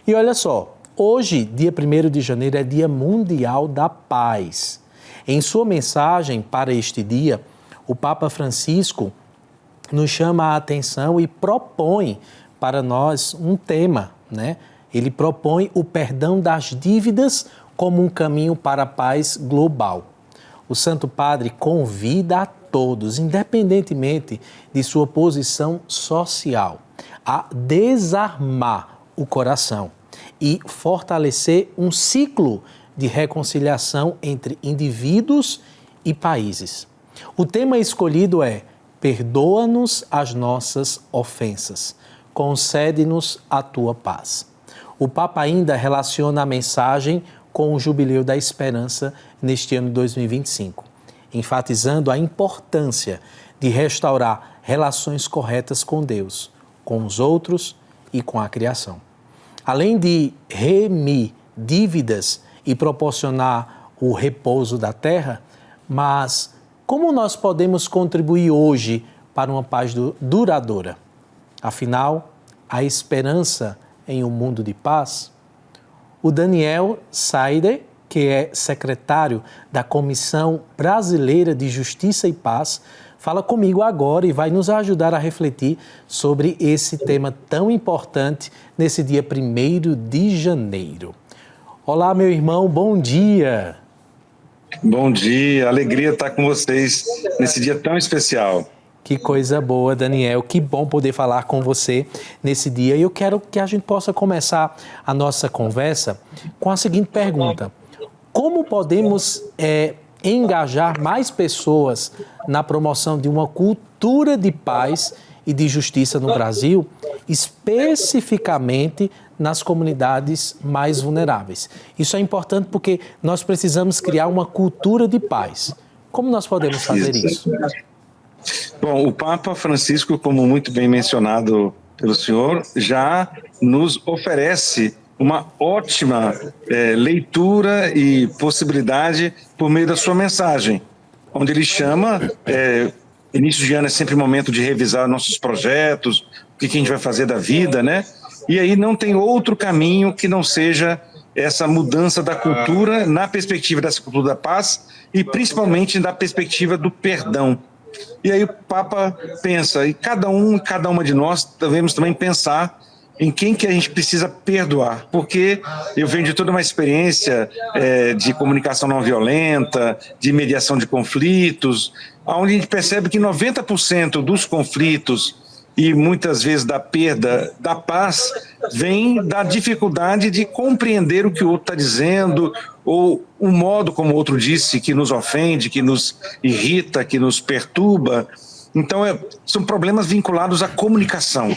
E olha só, hoje, dia 1º de janeiro, é Dia Mundial da Paz. Em sua mensagem para este dia, o Papa Francisco nos chama a atenção e propõe para nós um tema, né? Ele propõe o perdão das dívidas como um caminho para a paz global. O Santo Padre convida a todos, independentemente de sua posição social, a desarmar o coração e fortalecer um ciclo de reconciliação entre indivíduos e países. O tema escolhido é: perdoa-nos as nossas ofensas, concede-nos a tua paz. O Papa ainda relaciona a mensagem com o Jubileu da Esperança neste ano de 2025, enfatizando a importância de restaurar relações corretas com Deus, com os outros e com a criação. Além de remir dívidas e proporcionar o repouso da terra, mas como nós podemos contribuir hoje para uma paz duradoura? Afinal, a esperança em um mundo de paz? O Daniel Saider, que é secretário da Comissão Brasileira de Justiça e Paz, fala comigo agora e vai nos ajudar a refletir sobre esse tema tão importante nesse dia 1º de janeiro. Olá, meu irmão, bom dia. Bom dia, alegria estar com vocês nesse dia tão especial. Que coisa boa, Daniel, que bom poder falar com você nesse dia. E eu quero que a gente possa começar a nossa conversa com a seguinte pergunta: como podemos engajar mais pessoas na promoção de uma cultura de paz e de justiça no Brasil, especificamente nas comunidades mais vulneráveis? Isso é importante porque nós precisamos criar uma cultura de paz. Como nós podemos fazer isso? Bom, o Papa Francisco, como muito bem mencionado pelo senhor, já nos oferece uma ótima leitura e possibilidade por meio da sua mensagem, onde ele chama, início de ano é sempre momento de revisar nossos projetos, o que a gente vai fazer da vida, né? E aí não tem outro caminho que não seja essa mudança da cultura na perspectiva dessa cultura da paz e principalmente na perspectiva do perdão. E aí o Papa pensa, e cada uma de nós devemos também pensar em quem que a gente precisa perdoar, porque eu venho de toda uma experiência de comunicação não violenta, de mediação de conflitos, onde a gente percebe que 90% dos conflitos e muitas vezes da perda da paz vem da dificuldade de compreender o que o outro está dizendo, ou o modo como o outro disse que nos ofende, que nos irrita, que nos perturba. Então, são problemas vinculados à comunicação.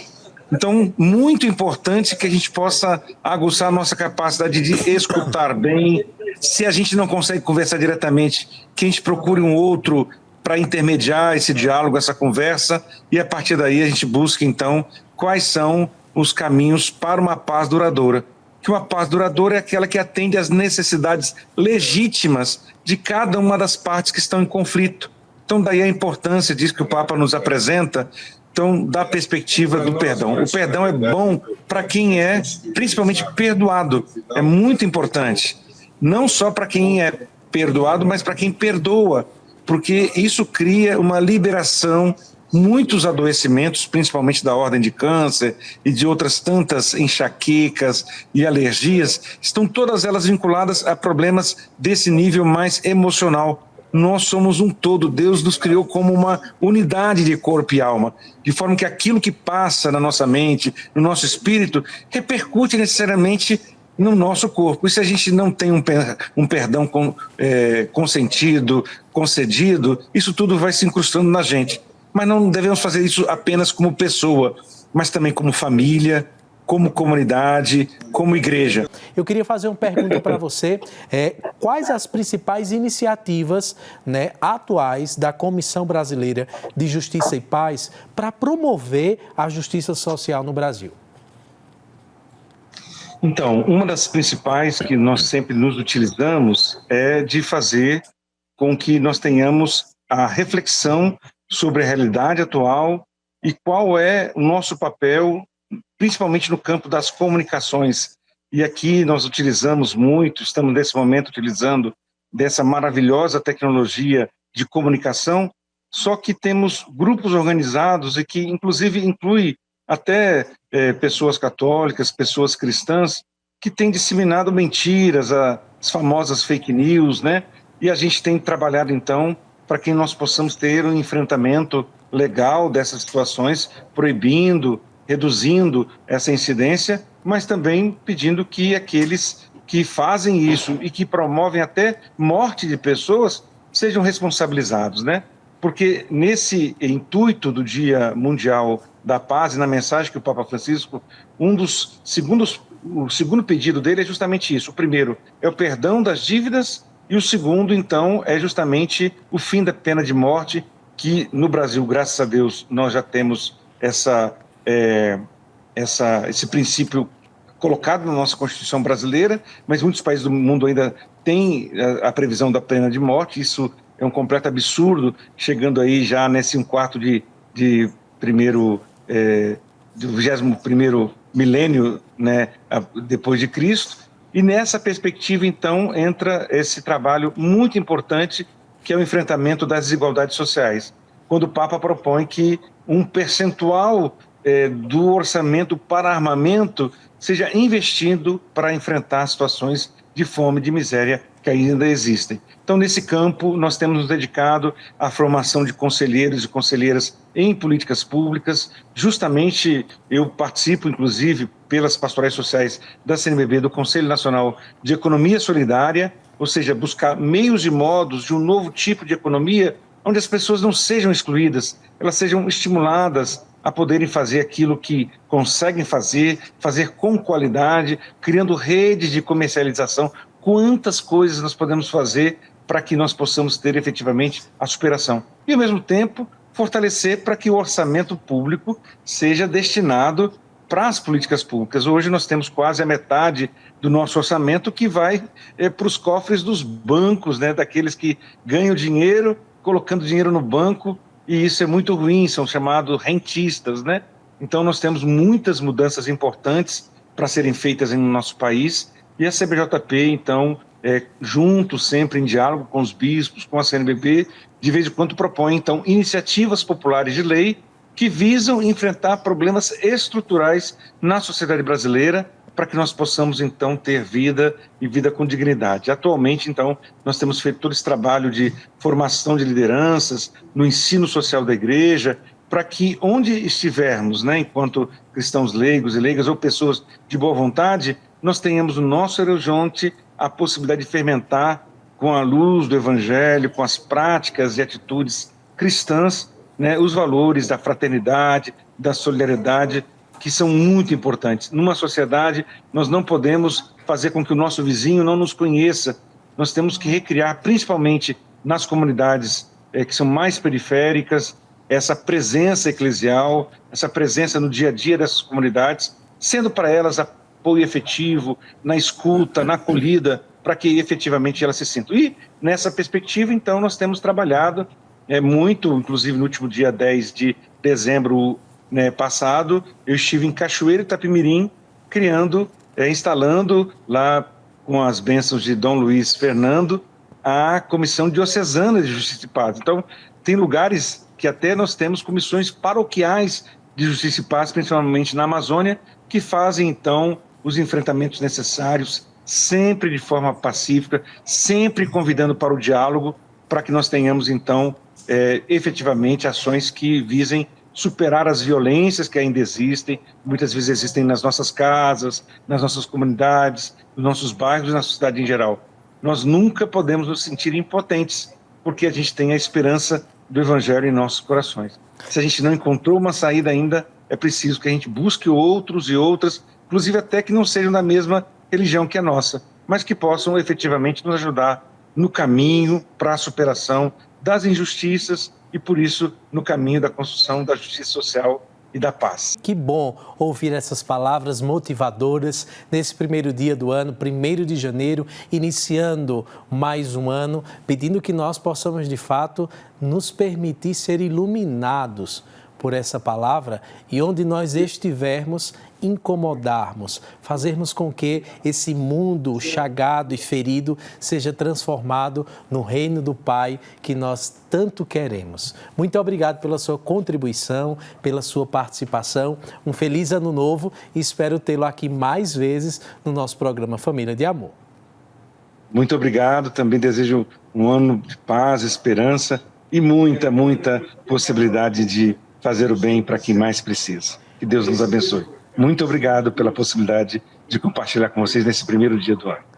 Então, muito importante que a gente possa aguçar a nossa capacidade de escutar bem. Se a gente não consegue conversar diretamente, que a gente procure um outro para intermediar esse diálogo, essa conversa, e a partir daí a gente busca, então, quais são os caminhos para uma paz duradoura. Que uma paz duradoura é aquela que atende às necessidades legítimas de cada uma das partes que estão em conflito. Então, daí a importância disso que o Papa nos apresenta, então, da perspectiva do perdão. O perdão é bom para quem é, principalmente, perdoado. É muito importante. Não só para quem é perdoado, mas para quem perdoa, porque isso cria uma liberação. Muitos adoecimentos, principalmente da ordem de câncer e de outras tantas enxaquecas e alergias, estão todas elas vinculadas a problemas desse nível mais emocional. Nós somos um todo, Deus nos criou como uma unidade de corpo e alma, de forma que aquilo que passa na nossa mente, no nosso espírito, repercute necessariamente no nosso corpo. E se a gente não tem um perdão consentido, concedido, isso tudo vai se incrustando na gente. Mas não devemos fazer isso apenas como pessoa, mas também como família, como comunidade, como igreja. Eu queria fazer uma pergunta para você. Quais as principais iniciativas, atuais da Comissão Brasileira de Justiça e Paz para promover a justiça social no Brasil? Então, uma das principais que nós sempre nos utilizamos é de fazer com que nós tenhamos a reflexão sobre a realidade atual e qual é o nosso papel, principalmente no campo das comunicações e aqui nós utilizamos muito, estamos nesse momento utilizando dessa maravilhosa tecnologia de comunicação, só que temos grupos organizados e que inclusive inclui até pessoas católicas, pessoas cristãs, que têm disseminado mentiras, as famosas fake news, né? E a gente tem trabalhado então para que nós possamos ter um enfrentamento legal dessas situações, proibindo, reduzindo essa incidência, mas também pedindo que aqueles que fazem isso e que promovem até morte de pessoas sejam responsabilizados, né? Porque nesse intuito do Dia Mundial da Paz e na mensagem que o Papa Francisco, o segundo pedido dele é justamente isso. O primeiro é o perdão das dívidas e o segundo, então, é justamente o fim da pena de morte, que no Brasil, graças a Deus, nós já temos esse princípio colocado na nossa Constituição brasileira, mas muitos países do mundo ainda têm a previsão da pena de morte. Isso é um completo absurdo, chegando aí já nesse 1/4 do 21º milênio, né, depois de Cristo. E nessa perspectiva, então, entra esse trabalho muito importante, que é o enfrentamento das desigualdades sociais, quando o Papa propõe que um percentual do orçamento para armamento seja investido para enfrentar situações de fome e de miséria que ainda existem. Então, nesse campo, nós temos nos dedicado à formação de conselheiros e conselheiras em políticas públicas. Justamente, eu participo, inclusive, pelas pastorais sociais da CNBB, do Conselho Nacional de Economia Solidária, ou seja, buscar meios e modos de um novo tipo de economia, onde as pessoas não sejam excluídas, elas sejam estimuladas a poderem fazer aquilo que conseguem fazer com qualidade, criando redes de comercialização. Quantas coisas nós podemos fazer para que nós possamos ter efetivamente a superação. E, ao mesmo tempo, fortalecer para que o orçamento público seja destinado para as políticas públicas. Hoje nós temos quase a metade do nosso orçamento que vai para os cofres dos bancos, né, daqueles que ganham dinheiro, colocando dinheiro no banco, e isso é muito ruim, são chamados rentistas, né? Então nós temos muitas mudanças importantes para serem feitas no nosso país, e a CBJP, então, junto sempre em diálogo com os bispos, com a CNBB, de vez em quando propõe, então, iniciativas populares de lei que visam enfrentar problemas estruturais na sociedade brasileira, para que nós possamos, então, ter vida e vida com dignidade. Atualmente, então, nós temos feito todo esse trabalho de formação de lideranças no ensino social da igreja, para que onde estivermos, né, enquanto cristãos leigos e leigas ou pessoas de boa vontade, nós tenhamos no nosso horizonte a possibilidade de fermentar com a luz do Evangelho, com as práticas e atitudes cristãs, né, os valores da fraternidade, da solidariedade, que são muito importantes. Numa sociedade, nós não podemos fazer com que o nosso vizinho não nos conheça. Nós temos que recriar, principalmente nas comunidades que são mais periféricas, essa presença eclesial, essa presença no dia a dia dessas comunidades, sendo para elas apoio efetivo, na escuta, na acolhida, para que efetivamente elas se sintam. E nessa perspectiva, então, nós temos trabalhado muito, inclusive no último dia 10 de dezembro, né, passado, eu estive em Cachoeiro Itapemirim, instalando lá, com as bênçãos de Dom Luiz Fernando, a Comissão Diocesana de Justiça e Paz. Então, tem lugares que até nós temos comissões paroquiais de Justiça e Paz, principalmente na Amazônia, que fazem, então, os enfrentamentos necessários, sempre de forma pacífica, sempre convidando para o diálogo, para que nós tenhamos, então, efetivamente ações que visem superar as violências que ainda existem, muitas vezes existem nas nossas casas, nas nossas comunidades, nos nossos bairros e na sociedade em geral. Nós nunca podemos nos sentir impotentes, porque a gente tem a esperança do Evangelho em nossos corações. Se a gente não encontrou uma saída ainda, é preciso que a gente busque outros e outras, inclusive até que não sejam da mesma religião que a nossa, mas que possam efetivamente nos ajudar no caminho para a superação das injustiças e, por isso, no caminho da construção da justiça social e da paz. Que bom ouvir essas palavras motivadoras nesse primeiro dia do ano, 1º de janeiro, iniciando mais um ano, pedindo que nós possamos, de fato, nos permitir ser iluminados por essa palavra e onde nós estivermos, incomodarmos, fazermos com que esse mundo chagado e ferido seja transformado no reino do Pai que nós tanto queremos. Muito obrigado pela sua contribuição, pela sua participação. Um feliz ano novo e espero tê-lo aqui mais vezes no nosso programa Família de Amor. Muito obrigado, também desejo um ano de paz, esperança e muita possibilidade de fazer o bem para quem mais precisa. Que Deus nos abençoe. Muito obrigado pela possibilidade de compartilhar com vocês nesse primeiro dia do ano.